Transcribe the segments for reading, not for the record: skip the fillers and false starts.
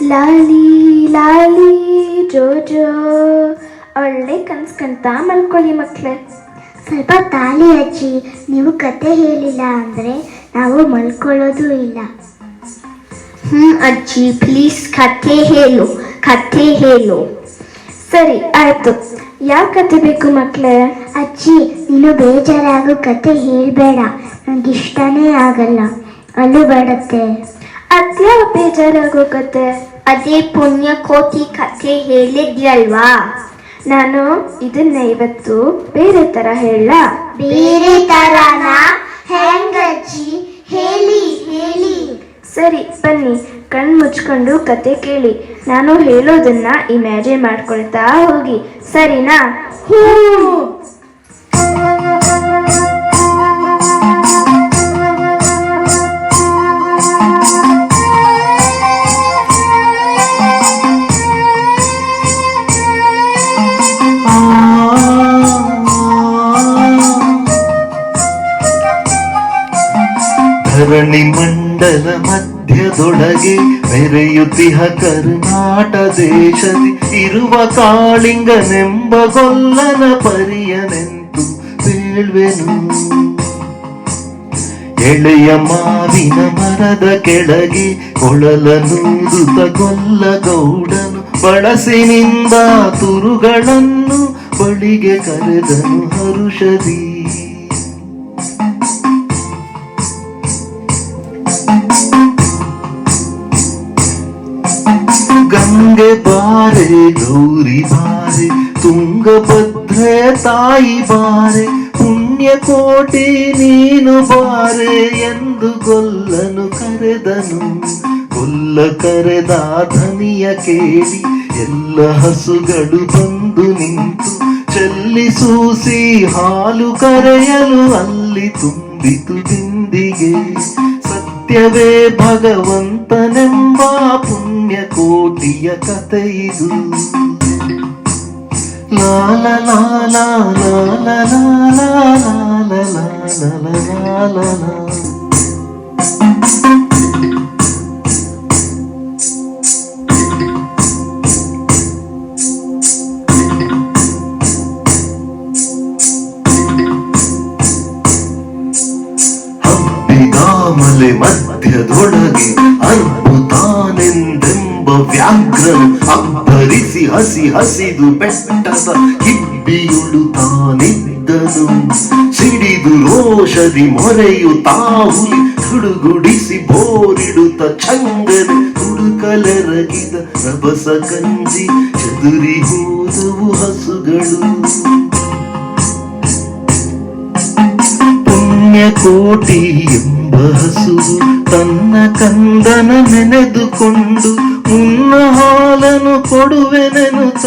ಲಾಲಿ ಲಾಲಿ ಜೋ ಜೋ. ಒಳ್ಳೆ ಕನ್ಸ್ಕಂತ ಮಲ್ಕೊಳ್ಳಿ ಮಕ್ಳೇ. ಸ್ವಲ್ಪ ತಾಳಿ ಅಜ್ಜಿ, ನೀವು ಕತೆ ಹೇಳಿಲ್ಲ ಅಂದರೆ ನಾವು ಮಲ್ಕೊಳ್ಳೋದು ಇಲ್ಲ. ಅಜ್ಜಿ ಪ್ಲೀಸ್ ಕಥೆ ಹೇಳು, ಕಥೆ ಹೇಳು. ಸರಿ ಆಯ್ತು, ಯಾವ ಕತೆ ಬೇಕು ಮಕ್ಳೇ? ಅಜ್ಜಿ, ನೀನು ಬೇಜಾರಾಗೋ ಕತೆ ಹೇಳಬೇಡ, ನನಗಿಷ್ಟನೇ ಆಗಲ್ಲ, ಅಲ್ಲೂ ಬೇಡತ್ತೆ. ಅದ್ಯಾವ ಬೇಜಾರಾಗೋ ಕತೆ? ಅದೇ ಪುಣ್ಯಕೋಟಿ ಕಥೆ ಹೇಳಿದ್ಯಲ್ವಾ? ನಾನು ಇದನ್ನ ಇವತ್ತು ಬೇರೆ ತರ ಹೇಳ. ಬೇರೆ ತರನ? ಹೆಂಗಜ್ಜಿ, ಹೇಳಿ ಹೇಳಿ. ಸರಿ ಬನ್ನಿ, ಕಣ್ ಮುಚ್ಕೊಂಡು ಕತೆ ಕೇಳಿ. ನಾನು ಹೇಳೋದನ್ನ ಇಮ್ಯಾಜಿನ್ ಮಾಡ್ಕೊಳ್ತಾ ಹೋಗಿ, ಸರಿನಾ? ಧರಣಿ ಮಂಡಲ ಮಧ್ಯದೊಳಗೆ ಮೆರೆಯುತ್ತಿಹ ಕರ್ನಾಟ ದೇಶದಿ ಇರುವ ಕಾಳಿಂಗನೆಂಬ ಗೊಲ್ಲನ ಪರಿಯನೆಂತು ಬೇಳ್ವೆನು. ಎಳೆಯ ಮಾವಿನ ಮರದ ಕೆಳಗೆ ಕೊಳಲನೂದುತ ಗೊಲ್ಲ ಗೌಡನು ಬಳಸಿನಿಂದ ತುರುಗಳನ್ನು ಬಳಿಗೆ ಕರೆದನು ಹರುಷದಿ. ಗಂಗೆ ಬಾರೆ ಗೌರಿ ಬಾರೆ ತುಂಗಭದ್ರೆ ತಾಯಿ ಬಾರೆ ಪುಣ್ಯಕೋಟಿ ನೀನು ಬಾರೆ ಎಂದು ಗೊಲ್ಲನು ಕರೆದನು. ಗೊಲ್ಲ ಕರೆದ ಧನಿಯ ಕೇಳಿ ಎಲ್ಲ ಹಸುಗಳು ಬಂದು ನಿಂತು ಚೆಲ್ಲಿಸೂಸಿ ಹಾಲು ಕರೆಯಲು ಅಲ್ಲಿ ತುಂಬಿತು ಬಿಂದಿಗೆ. ಸತ್ಯವೇ ಭಗವಂತನೆಂಬ ಪುಣ್ಯಕೋಟಿಯ ಕಥೆಯಿದು. ಲಾಲ ಲಾಲ ಲಾಲ ಲಾಲ ಲಾಲ ಲಾಲ ಲಾಲ. ಹಬ್ಬಿಗಾಮಲೆ ಮಧ್ಯದೊಳಗೆ ಅರ್ಬುತಾನೆಂದೆಂಬ ವ್ಯಾಘ್ರನು ಅಬ್ಬರಿಸಿ ಹಸಿ ಹಸಿದು ಬೆಟ್ಟದ ಕಿಬ್ಬಿಯುಳು ತಾನಿದ್ದನು. ಸಿಡಿದು ರೋಷದಿ ಮೊರೆಯುತ್ತಾ ಹುಲಿ ತುಡುಗುಡಿಸಿ ಬೋರಿಡುತ್ತ ಚಂಗನೆ ತುಡುಕಲೆರಗಿದ ರಭಸ ಕಂಜಿ ಚದುರಿ ಹೋದವು ಹಸುಗಳು. ಪುಣ್ಯಕೋಟಿ ಎಂಬ ಹಸು ತನ್ನ ಕಂದನ ನೆನೆದುಕೊಂಡು ಮುನ್ನ ಹಾಲನು ಕೊಡುವೆನೆನುತ್ತ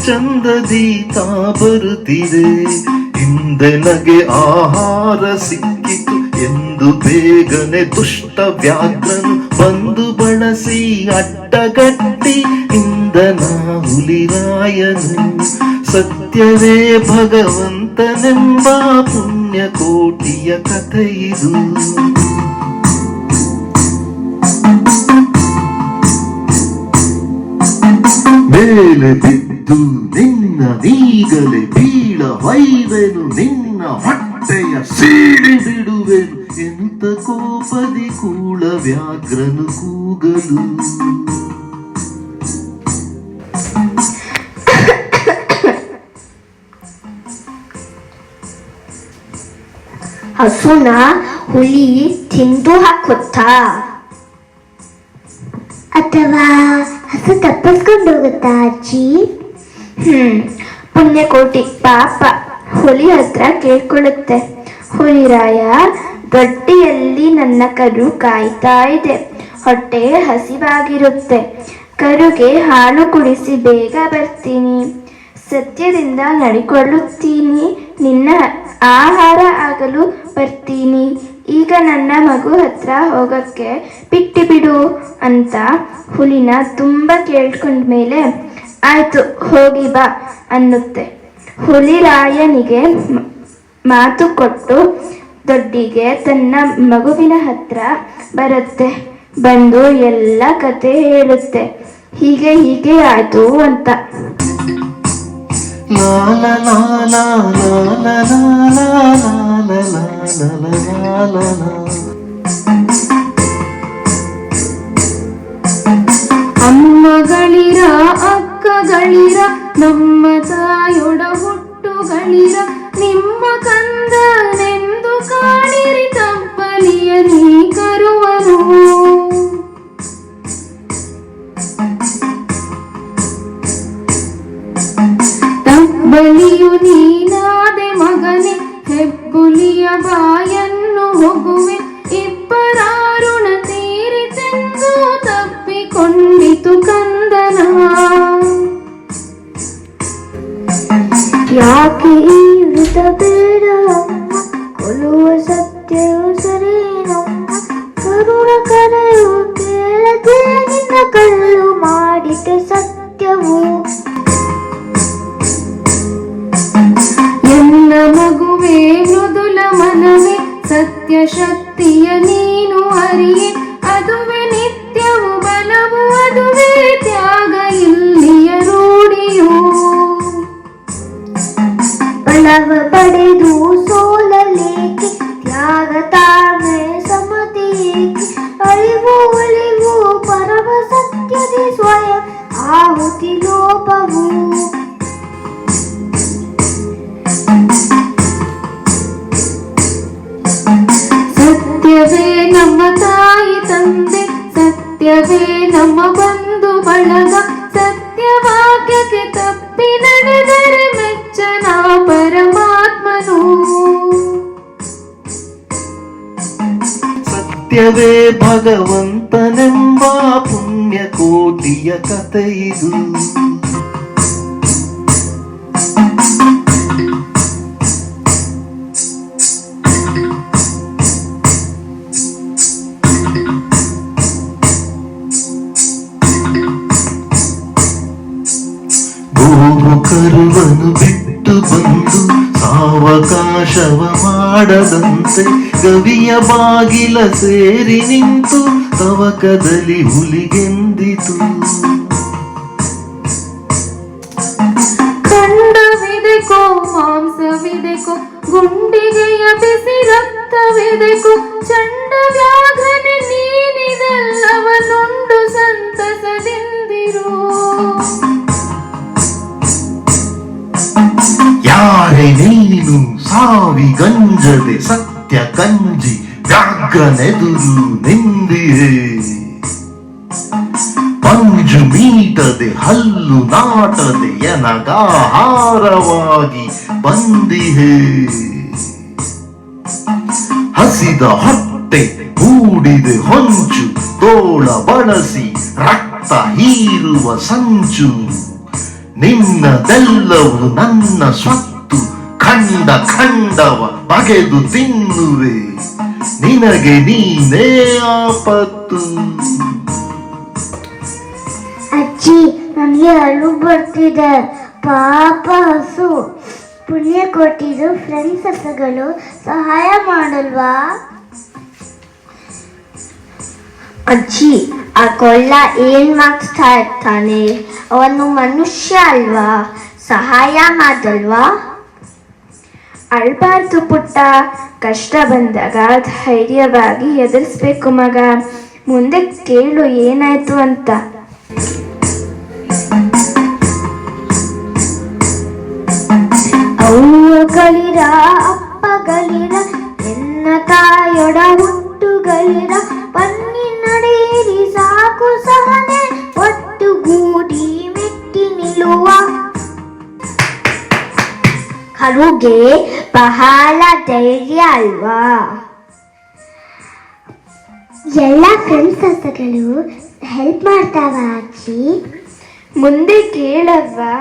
ಚಂದದಿ ತಾ ಬರುತ್ತಿದೆ. ಹಿಂದೆ ನಗೆ ಆಹಾರ ಸಿಕ್ಕಿತು ಎಂದು ಬೇಗನೆ ದುಷ್ಟ ವ್ಯಾಘ್ರನು ಬಂದು ಬಳಸಿ ಅಡ್ಡಗಟ್ಟಿ ಇಂದನ ಹುಲಿರಾಯನು. ಸತ್ಯವೇ ಭಗವಂತನೆಂಬ ಪುಣ್ಯಕೋಟಿಯ ಕಥೆಯಿದು. ಮೇಲೆ ಬಿದ್ದು ನಿನ್ನ ನೀಗಲೆ ಬೀಳ ವೈವೆನು, ನಿನ್ನ ಹೊಟ್ಟೆಯ ಸೀಳಿ ಬಿಡುವೆನು ಎನ್ನುತ್ತ ಕೋಪದಿ ಕೂಳ ವ್ಯಾಘ್ರನು ಕೂಗಲು. ಹಸುನ ಹುಲಿ ತಿಂದು ಹಾಕುತ್ತಾ? ಅಥವಾ ಹಸು ತಪ್ಪಿಸ್ಕೊಂಡು ಹೋಗುತ್ತಾ ಅಜ್ಜಿ? ಪುಣ್ಯಕೋಟಿ ಪಾಪ ಹುಲಿ ಹತ್ರ ಕೇಳ್ಕೊಳ್ಳುತ್ತೆ. ಹುಲಿರಾಯ, ಗಟ್ಟಿಯಲ್ಲಿ ನನ್ನ ಕರು ಕಾಯ್ತಾ ಇದೆ, ಹೊಟ್ಟೆ ಹಸಿವಾಗಿರುತ್ತೆ, ಕರುಗೆ ಹಾಲು ಕುಡಿಸಿ ಬೇಗ ಬರ್ತೀನಿ, ಸತ್ಯದಿಂದ ನಡಿಕೊಳ್ಳುತ್ತೀನಿ, ನಿನ್ನ ಆಹಾರ ಆಗಲು ಬರ್ತೀನಿ, ಈಗ ನನ್ನ ಮಗು ಹತ್ರ ಹೋಗಕ್ಕೆ ಬಿಟ್ಟು ಬಿಡು ಅಂತ ಹುಲಿನ ತುಂಬ ಕೇಳ್ಕೊಂಡ್ಮೇಲೆ ಆಯ್ತು ಹೋಗಿ ಬಾ ಅನ್ನುತ್ತೆ. ಹುಲಿರಾಯನಿಗೆ ಮಾತು ಕೊಟ್ಟು ದೊಡ್ಡಿಗೆ ತನ್ನ ಮಗುವಿನ ಹತ್ರ ಬರುತ್ತೆ. ಬಂದು ಎಲ್ಲ ಕತೆ ಹೇಳುತ್ತೆ. ಹೀಗೆ ಹೀಗೆ ಆಯ್ತು ಅಂತ. ಲಾ ಲಾ ಲಾ ಲಾ ಲಾ ಲಾ ಲಾ ಲಾ ಲಾ ಲಾ ಲಾ ಲಾ ಲಾ. ಅಮ್ಮಗಳಿರ ಅಕ್ಕಗಳಿರ ನಮ್ಮ ತಾಯೊಡ ಹುಟ್ಟುಗಳಿರ ನಿಮ್ಮ ಕಂದನೆಂದು ಕಾಣಿರಿ ತಪ್ಪಲಿಯ ನೀ ಕರುವನು. ತಪ್ಪಲಿಯು ನೀನಾದೆ ಮಗನೆ ಹೆಬ್ಬುಲಿಯ ಬಾಯನ್ನು ಹೋಗುವೆ ಇಬ್ಬರಾರುಣ ತೀರಿತೆಂದು ತಪ್ಪಿಕೊಂಡಿತು ಕಂದನ. ಯಾಕೆ ಈ ವೃತ ಬೇಡ ಅಮ್ಮ, ಕೊಲ್ಲುವ ಸತ್ಯವು ಸರಿನಮ್ಮ, ಕರುಣ ಕರೆಯು ಕೇಳದೆ ನಿನ್ನ ಕಲ್ಲು ಮಾಡಿದೆ ಸತ್ಯವು. ಎನ್ನ ಮಗುವೆ ಮೃದುಲ ಮನವೇ ಸತ್ಯ ಶಕ್ತಿಯ ನೀನು ಅರಿಯೆ, ಅದುವೇ ನಿತ್ಯವು ಬಲವು ಅದುವೇ ತ್ಯಾಗ ಇಲ್ಲಿಯ ರೂಢಿಯು. ಬಲವ ಪಡೆದು ಸೋಲಲೇಕೆ ತ್ಯಾಗ ತಾಳ್ಮೆ ಸಮತೆಯೇಕೆ, ಅಳಿವು ಒಳಿವು ಪರಮ ಸತ್ಯದಿ ಸ್ವಯಂ ಆಹುತಿ ಲೋಪವು. ಸತ್ಯವೇ ನಮ್ಮ ತಾಯಿ ತಂದೆ, ಸತ್ಯವೇ ನಮ್ಮ ಬಂಧು ಬಳಗ, ಸತ್ಯವಾಕ್ಯಕ್ಕೆ ತಪ್ಪಿ ನಡೆದರೆ ಮೆಚ್ಚನ ಪರಮಾತ್ಮನು. ಸತ್ಯವೇ ಭಗವಂತನೆಂಬ ಪುಣ್ಯ ಕೋಟಿಯ ಕಥೆಯಿದು. ಗೋವು ಕರುವನು ಬಿಟ್ಟು ಬಂದು ಸಾವಕಾಶವ ಮಾಡದಂತೆ, ಗವಿಯ ಬಾಗಿಲ ಸೇರಿ ನಿಂತು ತವಕದಲ್ಲಿ ಹುಲಿಗೆಂದಿತು. ಖಂಡವಿದೆಕೋ ಮಾಂಸವಿದೆಕೋ ಗುಂಡಿಗೆಯ ಬಿಸಿ ರಕ್ತವಿದೆಕೋ, ಚಂಡ ವ್ಯಾಘ್ರನೆ ನೀನಿದೆಲ್ಲವನ್ನುಂಡು ಸಂತಸದಿಂದಿರು. ಯಾರೇ ನೀನು ಸಾವಿಗಂಜದೆ ಸತ್ಯ ಕಂಜಿ ವ್ಯಾಘ್ರನೆದುರು ನಿಂದಿಯೇ, ಪಂಜು ಮೀಟದೆ ಹಲ್ಲು ನಾಟದೆ ಎನಗಾಹಾರವಾಗಿ ಬಂದಿಹೇ. ಹಸಿದ ಹೊಟ್ಟೆ ಹೂಡಿದೆ ಹೊಂಚು, ತೋಳ ಬಳಸಿ ರಕ್ತ ಹೀರುವ ಸಂಚು, ನಿನ್ನದೆಲ್ಲವೂ ನನ್ನ ಸ್ವತ್ತು, ಖಂಡ ಖಂಡವ ಬಗೆದು ತಿನ್ನುವೆ, ನಿನಗೆ ನೀನೇ ಆಪತ್ತು. ಅಜ್ಜಿ, ನನಗೆ ಅಳು ಬರ್ತಿದೆ, ಪಾಪ ಹಸು. ಪುಣ್ಯ ಕೊಟ್ಟಿದ್ದು ಫ್ರೆಂಡ್ಸ್ ಹಸುಗಳು ಸಹಾಯ ಮಾಡಲ್ವಾ? ಅಜ್ಜಿ, ಆ ಕೊಳ್ಳ ಏನ್ ಮಾಡ್ತಾ ಇರ್ತಾನೆ? ಅವನು ಮನುಷ್ಯ ಅಲ್ವಾ? ಸಹಾಯ ಮಾಡಲ್ವಾ? ಅಳ್ಬಾರ್ದು ಪುಟ್ಟ, ಕಷ್ಟ ಬಂದಾಗ ಧೈರ್ಯವಾಗಿ ಎದುರಿಸ್ಬೇಕು ಮಗ. ಮುಂದೆ ಕೇಳು ಏನಾಯ್ತು ಅಂತ. ಅವ್ವಗಳಿರ ಅಪ್ಪಗಳಿರ ಎನ್ನ ತಾಯೊಡ ಹುಟ್ಟುಗಳಿರ, ಬನ್ನಿ ನಡೆಯಿರಿ ಸಾಕು ಸಹನೆ ಒಟ್ಟುಗೂಡಿ ಮೆಟ್ಟಿ ನಿಲ್ಲುವ. ಕರುಗೆ ಬಹಳ ಧೈರ್ಯ ಅಲ್ವಾ? ಎಲ್ಲ ಫ್ರೆಂಡ್ಸ್ ಹಸುಗಳು ಹೆಲ್ಪ್ ಮಾಡ್ತಾವ ಅಜ್ಜಿ? ಮುಂದೆ ಕೇಳವ್ವಾ.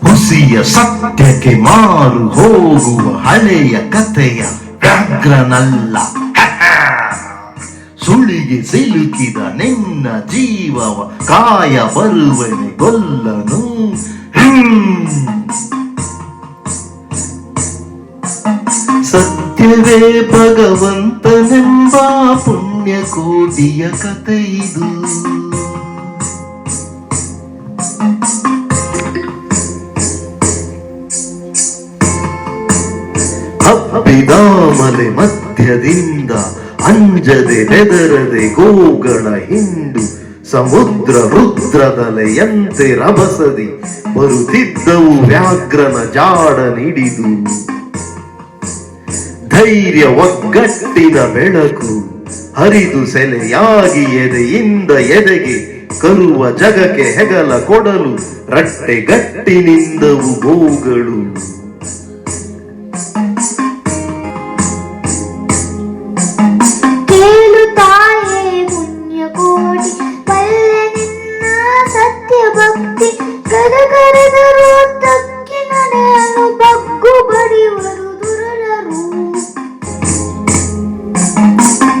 ಹುಸಿಯ ಸತ್ಯಕ್ಕೆ ಮಾರು ಹೋಗುವ ಹಳೆಯ ಕಥೆಯ ವ್ಯಾಘ್ರನಲ್ಲ. ಸುಳಿಗೆ ಸಿಲುಕಿದ ನಿನ್ನ ಜೀವವ ಕಾಯ ಬರುವನೆ ಗೊಲ್ಲನು. ಸತ್ಯವೇ ಭಗವಂತನೆಂಬ ಪುಣ್ಯಕೋಟಿಯ ಕಥೆ ಇದು. ಹಬ್ಬಿದ ಮಲೆ ಮಧ್ಯದಿಂದ ಅಂಜದೆ ಬೆದರದೆ ಗೋಗಳ ಹಿಂಡು ಸಮುದ್ರ ರುದ್ರದಲೆಯಂತೆ ರಭಸದಿ ಬರುತ್ತಿದ್ದವು ವ್ಯಾಘ್ರನ ಜಾಡ ನಿಡಿದು. ಧೈರ್ಯ ಒಗ್ಗಟ್ಟಿನ ಬೆಳಕು ಹರಿದು ಸೆಲೆಯಾಗಿ ಎದೆಯಿಂದ ಎದೆಗೆ ಕರುವ ಜಗಕ್ಕೆ ಹೆಗಲ ಕೊಡಲು ರಟ್ಟೆಗಟ್ಟಿನಿಂದವು ಗೋಗಳು. ಕೇಳು ತಾಯೇ ಪುಣ್ಯಕೋಟಿ ಪಲ್ಲೆ ನಿನ್ನ ಸತ್ಯ ಭಕ್ತಿ ಕರೆದರು ತಕ್ಕಿ ನಡೆಯಲು ಬಗ್ಗು ಬಡಿವರು ದುರಳರು.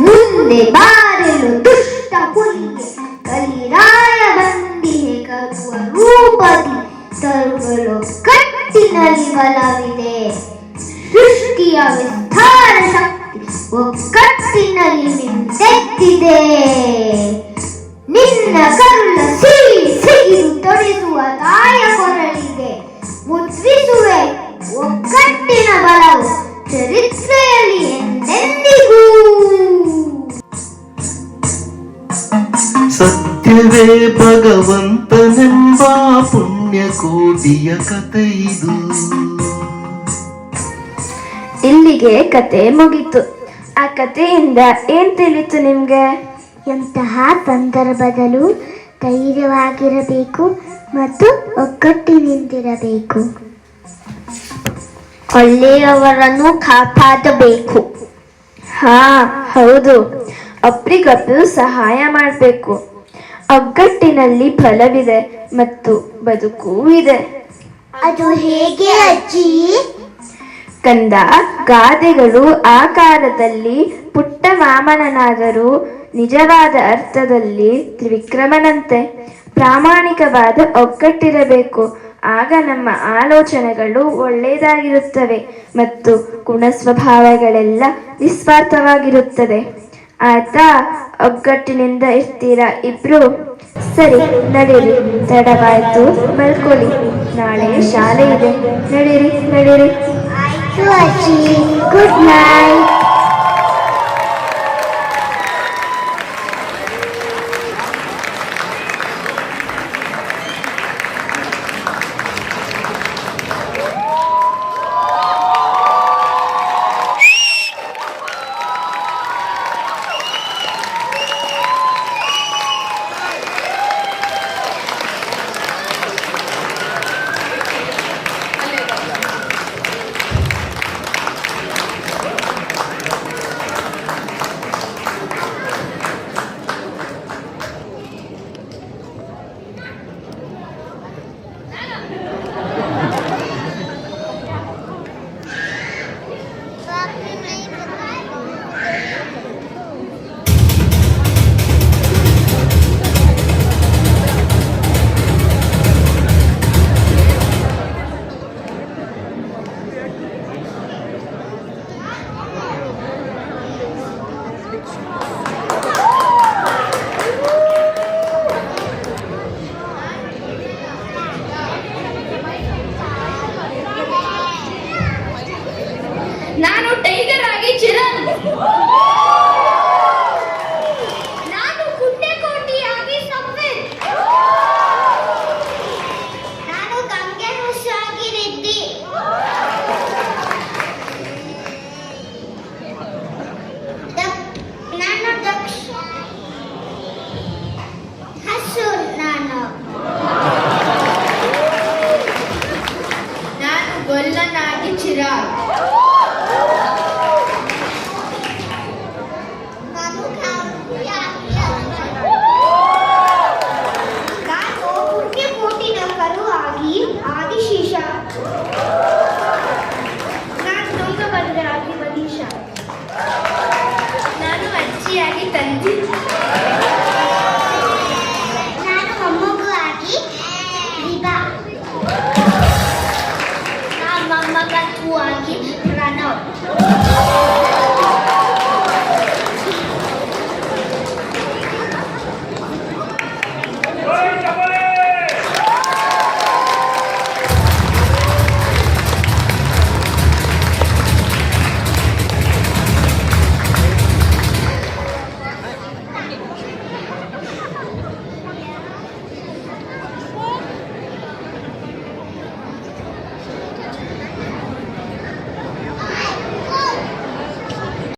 ಮುಂದೆ ಬಾರಲು ದುಷ್ಟ ಹುಲಿಗೆ ಕಲಿರಾಯ ಬಂದಿಗೆ ಕರುವ ರೂಪದಿ ತರುಗಳು ಕಟ್ಟಿನಲ್ಲಿ ಬಲವಿದೆ. ಸೃಷ್ಟಿಯ ವಿಸ್ತಾರ ಶಕ್ತಿ ಒಕ್ಕಟ್ಟಿನಲ್ಲಿ ನಿಂತೆತ್ತಿದೆ. ನಿನ್ನ ಕರುಳ ಸಿಗಿದು ತೊಡಿಸುವ ತಾಯ ಕೊರಳಿಗೆ ಮುದ್ರಿಸುವೆ ಒಕ್ಕಟ್ಟಿನ ಬಲವು ಚರಿತ್ರೆಯಲ್ಲಿ ಎಂದೆಂದಿಗೂ. ಸತ್ಯವೇ ಭಗವಂತನೆಂಬ ಪುಣ್ಯಕೋಟಿಯ ಕಥೆ ಇದು. ಇಲ್ಲಿಗೆ ಕತೆ ಮುಗೀತು. ಆ ಕಥೆಯಿಂದ ಏನ್ ತಿಳಿತು ನಿಮ್ಗೆ? ಎಂತಹ ಸಂದರ್ಭದಲ್ಲೂ ಧೈರ್ಯವಾಗಿರಬೇಕು ಮತ್ತು ಒಗ್ಗಟ್ಟಿನಿಂದಿರಬೇಕು. ಒಳ್ಳೆಯವರನ್ನು ಕಾಪಾಡಬೇಕು. ಹಾ ಹೌದು, ಒಬ್ರಿಗೊಬ್ರು ಸಹಾಯ ಮಾಡಬೇಕು. ಒಗ್ಗಟ್ಟಿನಲ್ಲಿ ಫಲವಿದೆ ಮತ್ತು ಬದುಕೂ ಇದೆ. ಅದು ಹೇಗೆ ಅಜ್ಜಿ? ಕಂದ, ಗಾದೆಗಳು ಆಕಾರದಲ್ಲಿ ಪುಟ್ಟ ವಾಮನನಾದರೂ ನಿಜವಾದ ಅರ್ಥದಲ್ಲಿ ತ್ರಿವಿಕ್ರಮನಂತೆ. ಪ್ರಾಮಾಣಿಕವಾದ ಒಗ್ಗಟ್ಟಿರಬೇಕು. ಆಗ ನಮ್ಮ ಆಲೋಚನೆಗಳು ಒಳ್ಳೆಯದಾಗಿರುತ್ತವೆ ಮತ್ತು ಗುಣಸ್ವಭಾವಗಳೆಲ್ಲ ನಿಸ್ವಾರ್ಥವಾಗಿರುತ್ತದೆ. ಆಯ್ತಾ? ಒಗ್ಗಟ್ಟಿನಿಂದ ಇರ್ತೀರಾ ಇಬ್ರು? ಸರಿ, ನಡೀರಿ. ತಡವಾಯ್ತು, ಮಲ್ಕೊಳ್ಳಿ. ನಾಳೆ ಶಾಲೆ ಇದೆ. ನಡೀರಿ. ಆಯ್ತು ಅಜ್ಜಿ, ಗುಡ್ ನೈಟ್.